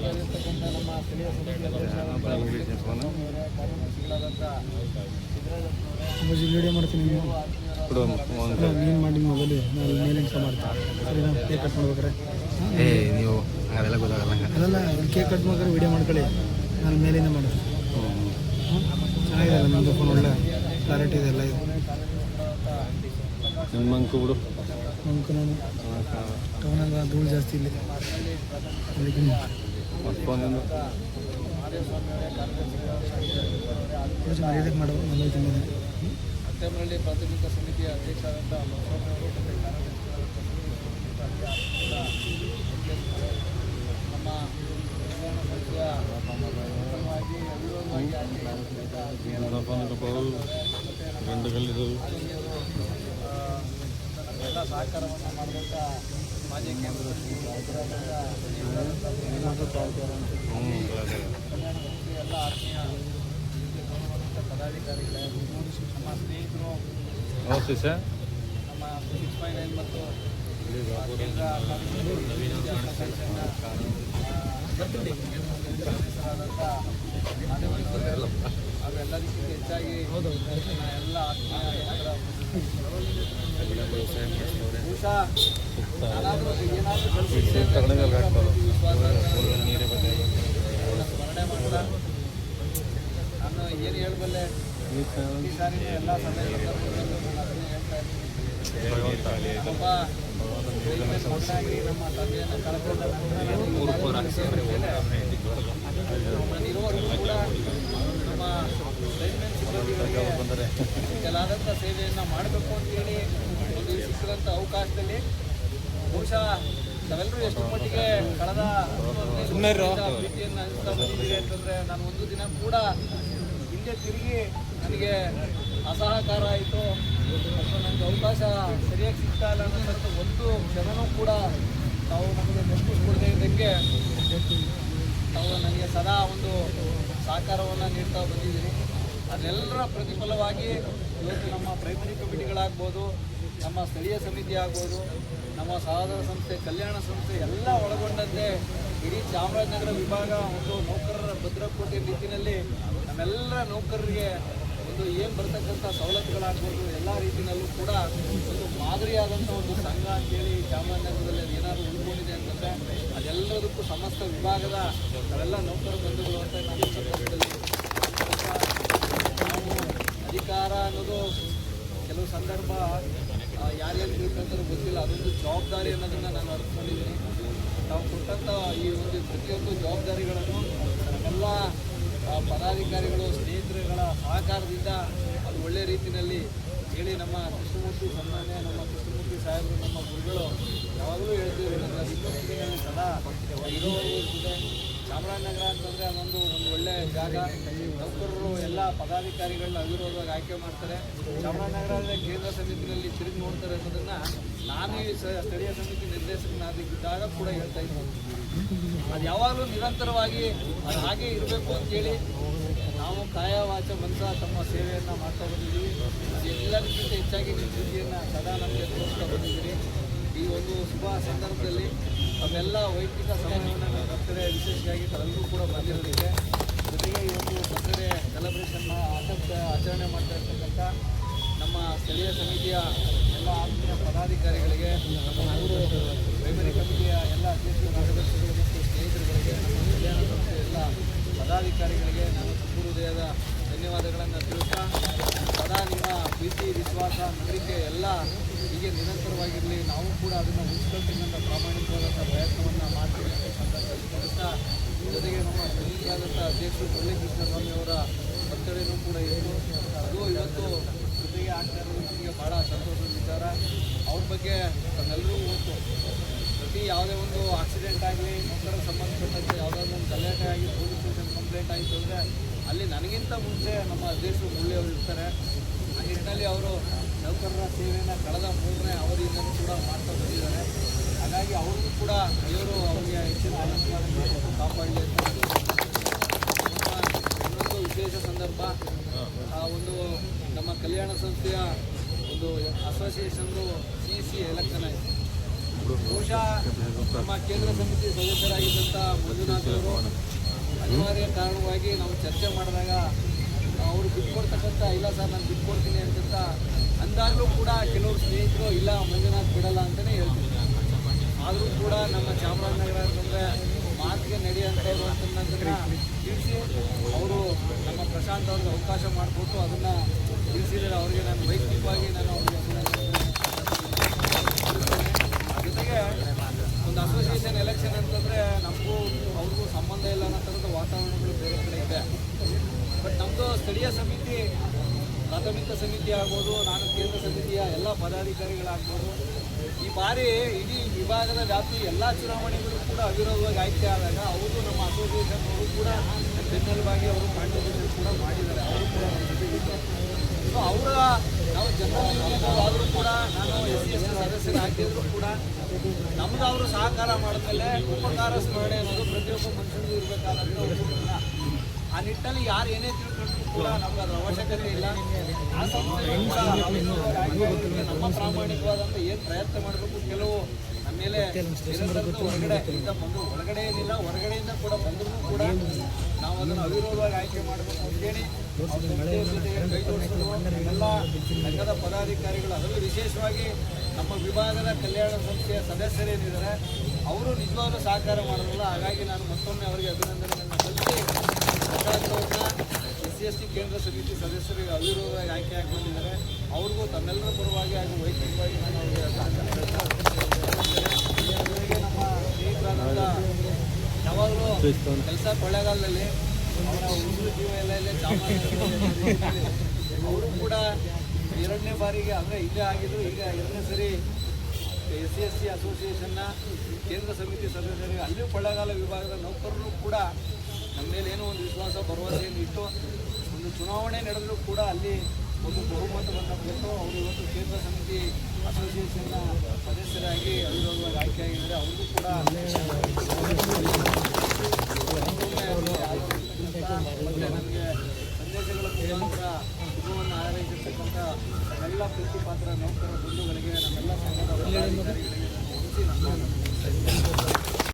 ಹಾಜರಿರ್ತಕ್ಕಂಥ ನಮ್ಮ ಸ್ಥಳೀಯ ಸಮಿತಿ ಅಧ್ಯಕ್ಷರಾದಂಥ ಕಾರ್ಯದರ್ಶಿಗಳಾದಂಥ ವಿಡಿಯೋ ಮಾಡ್ತೀನಿ ನೀನು ಮಾಡಿ ಮೊಬೈಲ್ ನಾನು ಮೇಲಿಂದ ಮಾಡ್ತೀನಿ ಸರಿನಾ? ಕೇಕ್ ಕಟ್ ಮಾಡ್ಬೇಕಾರೆ ನೀವು ಅದೆಲ್ಲ ಗೊತ್ತಾಗಲ್ಲ. ಅದೆಲ್ಲ ಕೇಕ್ ಕಟ್ ಮಾಡ್ಬೇಕಾರೆ ವಿಡಿಯೋ ಮಾಡ್ಕೊಳ್ಳಿ, ನಾನು ಮೇಲಿಂದ ಮಾಡ್ತೀನಿ. ಚೆನ್ನಾಗಿದೆ ನಿಮ್ಮದು ಫೋನ್, ಒಳ್ಳೆ ಕ್ಲಾರಿಟಿ ಇದೆ ಎಲ್ಲ. ಇದು ನಿಮ್ಮ ಮಂಕು ಬಿಡು, ಮಂಕು ನಾನು ಟೌನಲ್ಲ ಧೂಳು ಜಾಸ್ತಿ ಇಲ್ಲಿ, ಅದಕ್ಕೆ ಇದಕ್ಕೆ ಮಾಡೋ ನಲವತ್ತು ಅತ್ತೇಮರಳ್ಳಿ ಪ್ರಾಥಮಿಕ ಸಮಿತಿಯ ಅಧ್ಯಕ್ಷರಾದಂಥ ನಮ್ಮ ಎಲ್ಲ ಸಹಕಾರವನ್ನು ಮಾಡಿದಂಥ ಮಾಜಿ ಕೇಂದ್ರ ಎಲ್ಲ ಆತ್ಮೀಯ ಪದಾಧಿಕಾರಿಗಳೇ, ನಮ್ಮ ಸ್ನೇಹಿತರು, ನಮ್ಮ 659 ಮತ್ತು ಕೇಂದ್ರ ಅವೆಲ್ಲದಕ್ಕಿಂತ ಹೆಚ್ಚಾಗಿ ಎಲ್ಲ ಆತ್ಮೀಯ ಸ್ಮರಣೆ ಮಾಡ್ತಾ ನಾನು ಏನು ಹೇಳಬಲ್ಲೆ, ಈ ಸಾರಿ ಎಲ್ಲ ಸಮಯ ಹೇಳ್ತಾ ಇದ್ದೀನಿ. ಒಬ್ಬ ನಮ್ಮ ತಂದೆಯನ್ನು ಕಳ್ಕೊಂಡ ನಾನಿರುವವರೆಗೂ ಕೂಡ ನಮ್ಮ ಗೈಡ್ಮೆಂಟ್ ಸಿಬ್ಬಂದಿಗಳಿಗೆ ಕೆಲವಾದಂಥ ಸೇವೆಯನ್ನು ಮಾಡಬೇಕು ಅಂತೇಳಿ ಒಂದು ಸಿಕ್ಕಿದಂಥ ಅವಕಾಶದಲ್ಲಿ ಬಹುಶಃ ನಾವೆಲ್ಲರೂ ಎಷ್ಟು ಮಟ್ಟಿಗೆ ಕಳೆದ ಪ್ರೀತಿಯನ್ನು ಅನಿಸ್ತಾ ಬಂದಿದ್ದೀವಿ ಅಂತಂದರೆ, ನಾನು ಒಂದು ದಿನ ಕೂಡ ಹಿಂದೆ ತಿರುಗಿ ನನಗೆ ಅಸಹಕಾರ ಆಯಿತು ಮತ್ತು ನನಗೆ ಅವಕಾಶ ಸರಿಯಾಗಿ ಸಿಗ್ತಾ ಇಲ್ಲ ಅನ್ನೋಂಥ ಒಂದು ಕ್ಷಣನೂ ಕೂಡ ತಾವು ನಮಗೆ ನೆನಪಿಸ್ಕೊಡದೇ ಇದ್ದಂಗೆ ತಾವು ನನಗೆ ಸದಾ ಒಂದು ಸಹಕಾರವನ್ನು ನೀಡ್ತಾ ಬಂದಿದ್ದೀರಿ. ಅದೆಲ್ಲರ ಪ್ರತಿಫಲವಾಗಿ ಇವತ್ತು ನಮ್ಮ ಪ್ರೈಮರಿ ಕಮಿಟಿಗಳಾಗ್ಬೋದು, ನಮ್ಮ ಸ್ಥಳೀಯ ಸಮಿತಿ ಆಗ್ಬೋದು, ನಮ್ಮ ಸಹೋದರ ಸಂಸ್ಥೆ, ಕಲ್ಯಾಣ ಸಂಸ್ಥೆ ಎಲ್ಲ ಒಳಗೊಂಡಂತೆ ಇಡೀ ಚಾಮರಾಜನಗರ ವಿಭಾಗ ಒಂದು ನೌಕರರ ಭದ್ರಕೋಟೆ ರೀತಿಯಲ್ಲಿ ನಮ್ಮೆಲ್ಲರ ನೌಕರರಿಗೆ ಒಂದು ಏನು ಬರ್ತಕ್ಕಂಥ ಸವಲತ್ತುಗಳಾಗ್ಬೋದು ಎಲ್ಲ ರೀತಿಯಲ್ಲೂ ಕೂಡ ಒಂದು ಮಾದರಿಯಾದಂಥ ಒಂದು ಸಂಘ ಅಂತೇಳಿ ಚಾಮರಾಜನಗರದಲ್ಲಿ ಏನಾದರೂ ಉಳ್ಕೊಂಡಿದೆ ಅಂತಂದರೆ ಅದೆಲ್ಲದಕ್ಕೂ ಸಮಸ್ತ ವಿಭಾಗದ ನಾವೆಲ್ಲ ನೌಕರ ಬಂಧುಗಳು ಅಂತ ನಾನು ಸಂದರ್ಭದಲ್ಲಿ ನಾವು ಅಧಿಕಾರ ಅನ್ನೋದು ಕೆಲವು ಸಂದರ್ಭ ಯಾರ್ಯಾರು ತಿಳ್ಕೊಂತಾರೋ ಗೊತ್ತಿಲ್ಲ, ಅದೊಂದು ಜವಾಬ್ದಾರಿ ಅನ್ನೋದನ್ನು ನಾನು ಅರ್ಥಕೊಂಡಿದ್ದೀನಿ. ನಾವು ಕೊಟ್ಟಂಥ ಈ ಒಂದು ಪ್ರತಿಯೊಂದು ಜವಾಬ್ದಾರಿಗಳನ್ನು ನಮ್ಮೆಲ್ಲ ಪದಾಧಿಕಾರಿಗಳು, ಸ್ನೇಹಿತರುಗಳ ಸಹಕಾರದಿಂದ ಅದು ಒಳ್ಳೆಯ ರೀತಿಯಲ್ಲಿ ಹೇಳಿ ನಮ್ಮ ಕೃಷ್ಣಮೂರ್ತಿ ಸನ್ಮಾನ್ಯ ನಮ್ಮ ಕೃಷ್ಣಮೂರ್ತಿ ಸಾಹೇಬರು, ನಮ್ಮ ಗುರುಗಳು ಯಾವಾಗಲೂ ಹೇಳ್ತೀವಿ, ನನ್ನ ರಿಕ್ವೆಸ್ಟಿಗೆ ಸದಾ ಇರೋವರೆಗೂ ಇದೆ. ಚಾಮರಾಜನಗರ ಅಂತಂದರೆ ಅದೊಂದು ಒಳ್ಳೆಯ ಜಾಗ. ನೌಕರರು ಎಲ್ಲ ಪದಾಧಿಕಾರಿಗಳನ್ನ ಅವಿರೋಧವಾಗಿ ಆಯ್ಕೆ ಮಾಡ್ತಾರೆ. ಚಾಮರಾಜನಗರ ಕೇಂದ್ರ ಸಮಿತಿಯಲ್ಲಿ ತಿರುಗಿ ನೋಡ್ತಾರೆ ಅನ್ನೋದನ್ನು ನಾನು ಈ ಸ್ಥಳೀಯ ಸಮಿತಿ ನಿರ್ದೇಶಕನಾಗಿದ್ದಾಗ ಕೂಡ ಹೇಳ್ತಾ ಇದ್ದೀನಿ. ಅದು ಯಾವಾಗಲೂ ನಿರಂತರವಾಗಿ ಅದು ಹಾಗೆ ಇರಬೇಕು ಅಂತೇಳಿ ನಾವು ಕಾಯ ವಾಚ ಮನಸ ತಮ್ಮ ಸೇವೆಯನ್ನು ಮಾಡ್ತಾ ಬಂದಿದ್ದೀವಿ. ಎಲ್ಲದಕ್ಕಿಂತ ಹೆಚ್ಚಾಗಿ ನಿಮ್ಮ ಪ್ರೀತಿಯನ್ನು ಸದಾ ನಮಗೆ ತೋರಿಸ್ತಾ ಬಂದಿದ್ದೀರಿ. ಈ ಒಂದು ಶುಭ ಸಂದರ್ಭದಲ್ಲಿ ನಮ್ಮೆಲ್ಲ ವೈಯಕ್ತಿಕ ಸಮಯವನ್ನು ಬರ್ತಡೇ ವಿಶೇಷವಾಗಿ ತಾವೆಲ್ಲರೂ ಕೂಡ ಬಂದಿರೋದಿದೆ. ಜೊತೆಗೆ ಈ ಒಂದು ಬರ್ತಡೇ ಸೆಲೆಬ್ರೇಷನ್ನ ಆಚರಣೆ ಮಾಡ್ತಾ ಇರ್ತಕ್ಕಂಥ ನಮ್ಮ ಸ್ಥಳೀಯ ಸಮಿತಿಯ ಎಲ್ಲ ಆತ್ಮೀಯ ಪದಾಧಿಕಾರಿಗಳಿಗೆ, ನಮ್ಮ ಊರು ಪ್ರೈಮರಿ ಕಮಿಟಿಯ ಎಲ್ಲ ಅಧ್ಯಕ್ಷ ಕಾರ್ಯದರ್ಶಿಗಳು ಮತ್ತು ಸ್ನೇಹಿತರುಗಳಿಗೆ, ನಮ್ಮ ಕಲ್ಯಾಣ ಸಂಸ್ಥೆಯ ಎಲ್ಲ ಪದಾಧಿಕಾರಿಗಳಿಗೆ ನಾನು ತುಂಬ ಹೃದಯದ ಧನ್ಯವಾದಗಳನ್ನು ತಿಳಿಸ್ತಾ, ಸದಾ ನಿಮ್ಮ ಪ್ರೀತಿ, ವಿಶ್ವಾಸ, ನಂಬಿಕೆ ಎಲ್ಲ ಹೀಗೆ ನಿರಂತರವಾಗಿರಲಿ. ನಾವು ಕೂಡ ಅದನ್ನು ಉಳಿಸ್ಕೊಳ್ತೀನಂಥ ಪ್ರಾಮಾಣಿಕವಾದಂಥ ಪ್ರಯತ್ನವನ್ನು ಮಾಡ್ತೀವಿ ಅಂತ ತಿಳಿಸ್ತಾ, ಜೊತೆಗೆ ನಮ್ಮ ಸ್ನೇಹಿತರಾದಂಥ ಅಧ್ಯಕ್ಷರು ಮುರಳೀಕೃಷ್ಣ ಸ್ವಾಮಿಯವರ ಬರ್ತಡೇನೂ ಕೂಡ ಇತ್ತು. ಅದು ಇವತ್ತು ಜೊತೆಗೆ ಆಗ್ತಾ ಇರೋದು ನಮಗೆ ಭಾಳ ಸಂತೋಷದ ವಿಚಾರ. ಅವ್ರ ಬಗ್ಗೆ ನಮ್ಮೆಲ್ಲರೂ ಗೊತ್ತು. ಪ್ರತಿ ಯಾವುದೇ ಒಂದು ಆಕ್ಸಿಡೆಂಟ್ ಆಗಲಿ, ನೌಕರರಿಗೆ ಸಂಬಂಧಪಟ್ಟಂತೆ ಯಾವುದಾದ್ರೂ ಒಂದು ಗಲಾಟೆ ಆಗಿ ಪೊಲೀಸ್ ಸ್ಟೇಷನ್ ಕಂಪ್ಲೇಂಟ್ ಆಯಿತು ಅಂದರೆ ಅಲ್ಲಿ ನನಗಿಂತ ಮುಂಚೆ ನಮ್ಮ ಅಧ್ಯಕ್ಷರು ಮುರಳಿಯವರು ಇರ್ತಾರೆ. ಆ ನಿಟ್ಟಿನಲ್ಲಿ ಅವರು ನೌಕರರ ಸೇವೆಯನ್ನು ಕಳೆದ 3ನೇ ಅವಧಿಯಿಂದಲೂ ಕೂಡ ಮಾಡ್ತಾ ಬಂದಿದ್ದಾರೆ. ಹಾಗಾಗಿ ಅವ್ರಿಗೂ ಕೂಡ ದೇವರು ಅವರಿಗೆ ಹೆಚ್ಚಿನ ಆಶೀರ್ವಾದ ಕಾಪಾಡಲಿ ಅಂತ. ಇನ್ನೊಂದು ವಿಶೇಷ ಸಂದರ್ಭ, ಒಂದು ನಮ್ಮ ಕಲ್ಯಾಣ ಸಂಸ್ಥೆಯ ಒಂದು ಅಸೋಸಿಯೇಷನ್ದು CC ಎಲೆಕ್ಷನ್ ಆಯಿತು. ಬಹುಶಃ ನಮ್ಮ ಕೇಂದ್ರ ಸಮಿತಿ ಸದಸ್ಯರಾಗಿದ್ದಂಥ ಮಂಜುನಾಥ್ ಅವರು ಅನಿವಾರ್ಯ ಕಾರಣವಾಗಿ ನಾವು ಚರ್ಚೆ ಮಾಡಿದಾಗ ಅವರು ಬಿಟ್ಕೊಡ್ತಕ್ಕಂಥ ಇಲ್ಲ ಸರ್ ನಾನು ಬಿಟ್ಕೊಡ್ತೀನಿ ಅಂತಂತ ಅಂದಾಗಲೂ ಕೂಡ ಕೆಲವರು ಸ್ನೇಹಿತರು ಇಲ್ಲ ಮಂಜುನಾಥ್ ಬಿಡಲ್ಲ ಅಂತಲೇ ಹೇಳ್ತಿದ್ರು. ಆದರೂ ಕೂಡ ನಮ್ಮ ಚಾಮರಾಜನಗರ ಅಂತಂದರೆ ಮಾತಿಗೆ ನಡೆಯುವಂಥವ್ರು ಅಂತಂದ್ರೆ ತಿಳಿಸಿ ಅವರು ನಮ್ಮ ಪ್ರಶಾಂತ್ ಅವ್ರಿಗೆ ಅವಕಾಶ ಮಾಡಿಕೊಟ್ಟು ಅದನ್ನು ತಿಳಿಸಿದರೆ ಅವರಿಗೆ ನಾನು ವೈಯಕ್ತಿಕವಾಗಿ ನಾನು ಅವ್ರಿಗೆ ಜೊತೆಗೆ ಒಂದು ಅಸೋಸಿಯೇಷನ್ ಎಲೆಕ್ಷನ್ ಅಂತಂದರೆ ನಮಗೂ ಅವ್ರಿಗೂ ಸಂಬಂಧ ಇಲ್ಲ ಅನ್ನೋ ಥರದ ವಾತಾವರಣಗಳು ಬೇರೆ ಕಡೆ ಇದೆ. ಬಟ್ ನಮ್ಮದು ಸ್ಥಳೀಯ ಸಮಿತಿ, ಪ್ರಾಥಮಿಕ ಸಮಿತಿ ಆಗ್ಬೋದು, ನಾನು ಕೇಂದ್ರ ಸಮಿತಿಯ ಎಲ್ಲ ಪದಾಧಿಕಾರಿಗಳಾಗ್ಬೋದು, ಈ ಬಾರಿ ಇಡೀ ವಿಭಾಗದ ವ್ಯಾಪ್ತಿ ಎಲ್ಲ ಚುನಾವಣೆಗಳು ಕೂಡ ಅವಿರೋಧವಾಗಿ ಆಯ್ಕೆ ಆದಾಗ ಅವರು ನಮ್ಮ ಅಸೋಸಿಯೇಷನ್ ಅವರು ಕೂಡ ಬೆನ್ನೆಲುಬಾಗಿ ಅವರು ಕಾಂಟ್ರಿಬ್ಯೂಷನ್ ಕೂಡ ಮಾಡಿದ್ದಾರೆ. ಅವರು ಕೂಡ ನಮ್ಮ ಜೊತೆಗಿದ್ದಾರೆ. ಸೊ ಅವರ ನಾವು ಜನರಲ್ ಆದರೂ ಕೂಡ ನಾನು SC ST ಸದಸ್ಯರು ಹಾಕಿದ್ರು ಕೂಡ ನಮ್ಗೆ ಅವರು ಸಹಕಾರ ಮಾಡಿದ್ಮೇಲೆ ಉಪಕಾರ ಸ್ಮರಣೆ ಅನ್ನೋದು ಪ್ರತಿಯೊಬ್ಬ ಮನುಷ್ಯನಿಗೂ ಇರಬೇಕಾದಂಥ ಒಂದು ಗುಣ. ಆ ನಿಟ್ಟಲ್ಲಿ ಯಾರು ಏನೇ ತಿಳ್ಕೊಂಡ್ರು ಕೂಡ ನಮ್ಗೆ ಅದರ ಅವಶ್ಯಕತೆ ಇಲ್ಲ. ಆ ಸಂಸ್ಥೆಗಳು ಕೂಡ ನಮ್ಮ ಪ್ರಾಮಾಣಿಕವಾದಂಥ ಏನು ಪ್ರಯತ್ನ ಮಾಡಬೇಕು, ಕೆಲವು ನಮ್ಮ ಮೇಲೆ ಹೊರಗಡೆಯಿಂದ ಬಂದು ಒಳಗಡೆ ಏನಿಲ್ಲ ಹೊರಗಡೆಯಿಂದ ಕೂಡ ಬಂದರೂ ಕೂಡ ನಾವು ಅದನ್ನು ಅವಿರೋಧವಾಗಿ ಆಯ್ಕೆ ಮಾಡಬೇಕು ಅಂತೇಳಿ ಕೈ ಜೋಡಿಸಲು ಎಲ್ಲ ಸಂಘದ ಪದಾಧಿಕಾರಿಗಳು, ಅದರಲ್ಲೂ ವಿಶೇಷವಾಗಿ ನಮ್ಮ ವಿಭಾಗದ ಕಲ್ಯಾಣ ಸಂಸ್ಥೆಯ ಸದಸ್ಯರೇನಿದ್ದಾರೆ ಅವರು ನಿಜವಾಗ್ಲೂ ಸಹಕಾರ ಮಾಡೋದಿಲ್ಲ. ಹಾಗಾಗಿ ನಾನು ಮತ್ತೊಮ್ಮೆ ಅವರಿಗೆ ಅಭಿನಂದನೆಗಳನ್ನು ಸಲ್ಲಿಸಿ ಸರ್ಕಾರದವ್ರನ್ನ SC ST ಕೇಂದ್ರ ಸಮಿತಿ ಸದಸ್ಯರಿಗೆ ಅವಿರೋಧವಾಗಿ ಆಯ್ಕೆ ಆಗಿ ಬಂದಿದ್ದಾರೆ. ಅವ್ರಿಗೂ ತಮ್ಮೆಲ್ಲರ ಪರವಾಗಿ ಹಾಗೂ ವೈಯಕ್ತಿಕವಾಗಿ ನಾನು ಅವರಿಗೆ ಜೊತೆಗೆ ನಮ್ಮ ಸ್ನೇಹಿತರಾದಂಥ ಯಾವಾಗಲೂ ಕೆಲಸ ಕೊಳ್ಳೇಗಾಲದಲ್ಲಿ ಅವರ ಉಳಿದ ಜೀವ ಎಲ್ಲ ಇಲ್ಲೇ ಚಾಮರಾಜನಗರದಲ್ಲಿ ಅವರು ಕೂಡ ಎರಡನೇ ಬಾರಿಗೆ ಅಂದರೆ ಇಲ್ಲೇ ಆಗಿದ್ರು, ಈಗ ಎರಡನೇ ಸರಿ SC ST ಅಸೋಸಿಯೇಷನ್ನ ಕೇಂದ್ರ ಸಮಿತಿ ಸದಸ್ಯರಿಗೆ ಅಲ್ಲಿಯೂ ಕೊಳ್ಳೇಗಾಲ ವಿಭಾಗದ ನೌಕರರು ಕೂಡ ನಮ್ಮ ಮೇಲೆ ಏನೋ ಒಂದು ವಿಶ್ವಾಸ ಭರವಸೆಯನ್ನು ಇಟ್ಟು ಒಂದು ಚುನಾವಣೆ ನಡೆದರೂ ಕೂಡ ಅಲ್ಲಿ ಒಂದು ಬಹುಮತವನ್ನು ಕೊಟ್ಟು ಅವರು ಇವತ್ತು ಕೇಂದ್ರ ಸಮಿತಿ ಅಸೋಸಿಯೇಷನ್ನ ಸದಸ್ಯರಾಗಿ ಅವಿರೋಧವಾಗಿ ಆಯ್ಕೆಯಾಗಿದ್ದಾರೆ. ಅವ್ರಿಗೂ ಕೂಡ ಮತ್ತು ನನಗೆ ಸಂದೇಶಗಳ ಮುಖಾಂತರ ಶುಭವನ್ನು ಹಾರೈಸಿರ್ತಕ್ಕಂಥ ಎಲ್ಲ ಪ್ರೀತಿ ಪಾತ್ರ ನೌಕರ ಬಂಧುಗಳಿಗೆ, ನಮ್ಮೆಲ್ಲ ಸಂಘದ ಪದಾಧಿಕಾರಿಗಳಿಗೆ ನಾನು